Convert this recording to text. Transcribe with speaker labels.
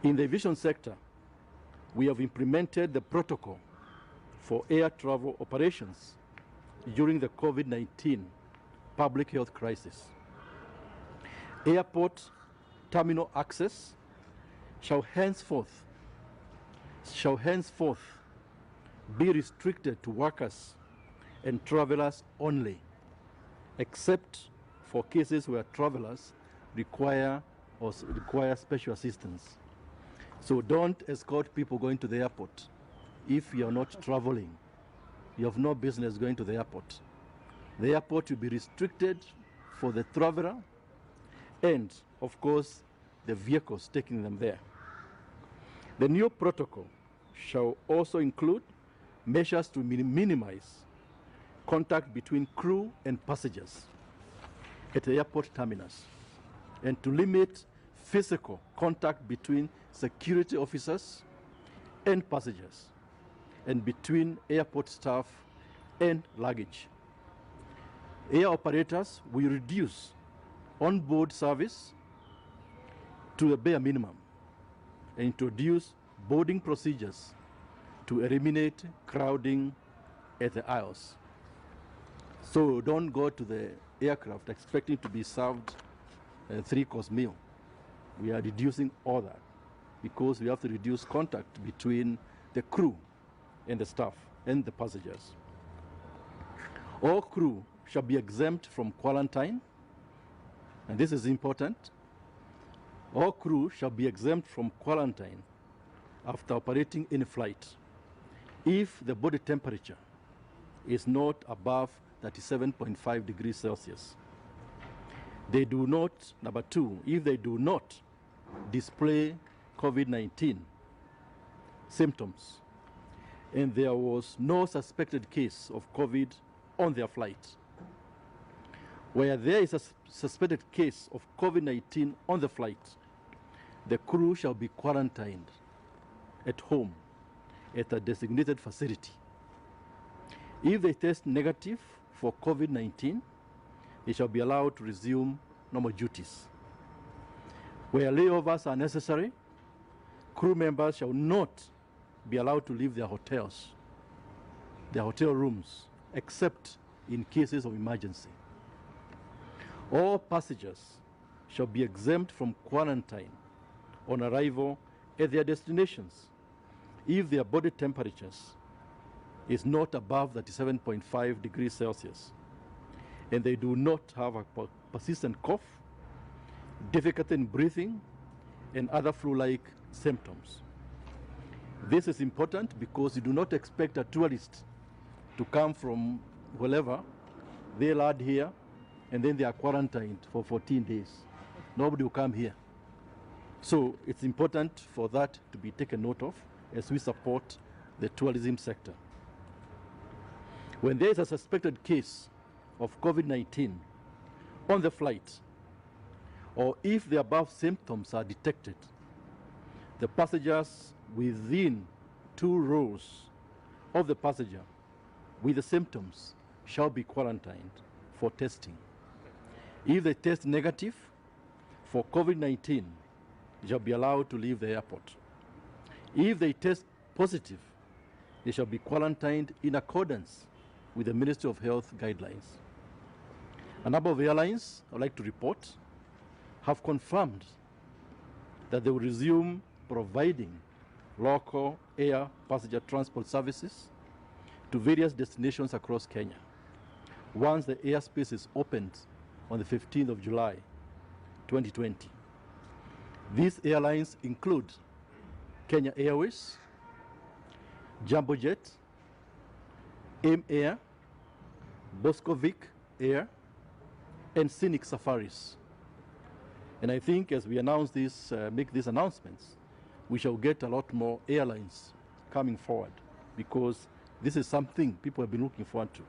Speaker 1: In the aviation sector, we have implemented the protocol for air travel operations during the COVID-19 public health crisis. Airport terminal access shall henceforth be restricted to workers and travelers only, except for cases where travelers require special assistance. So don't escort people going to the airport if you're not traveling. You have no business going to the airport. The airport will be restricted for the traveler and, of course, the vehicles taking them there. The new protocol shall also include measures to minimize contact between crew and passengers at the airport terminus, and to limit physical contact between security officers and passengers, and between airport staff and luggage. Air operators will reduce on-board service to the bare minimum and introduce boarding procedures to eliminate crowding at the aisles. So don't go to the aircraft expecting to be served a 3-course meal. We are reducing all that because we have to reduce contact between the crew and the staff and the passengers. All crew shall be exempt from quarantine, and this is important. All crew shall be exempt from quarantine after operating any flight if the body temperature is not above 37.5 degrees Celsius. They do not, number 2, if they do not display COVID-19 symptoms and there was no suspected case of COVID on their flight. Where there is a suspected case of COVID-19 on the flight, the crew shall be quarantined at home at a designated facility. If they test negative for COVID-19, they shall be allowed to resume normal duties. Where layovers are necessary, crew members shall not be allowed to leave their hotels, their hotel rooms, except in cases of emergency. All passengers shall be exempt from quarantine on arrival at their destinations if their body temperatures is not above 37.5 degrees Celsius and they do not have a persistent cough, difficulty in breathing, and other flu-like symptoms. This is important because you do not expect a tourist to come from wherever, they land here, and then they are quarantined for 14 days. Nobody will come here. So it's important for that to be taken note of as we support the tourism sector. When there is a suspected case of COVID-19 on the flight, or if the above symptoms are detected, the passengers within 2 rows of the passenger with the symptoms shall be quarantined for testing. If they test negative for COVID-19, they shall be allowed to leave the airport. If they test positive, they shall be quarantined in accordance with the Ministry of Health guidelines. A number of airlines, I would like to report, have confirmed that they will resume providing local air passenger transport services to various destinations across Kenya once the airspace is opened on the 15th of July, 2020. These airlines include Kenya Airways, Jumbo Jet, AIM Air, Boscovic Air, and Scenic Safaris. And I think as we announce this, make these announcements, we shall get a lot more airlines coming forward because this is something people have been looking forward to.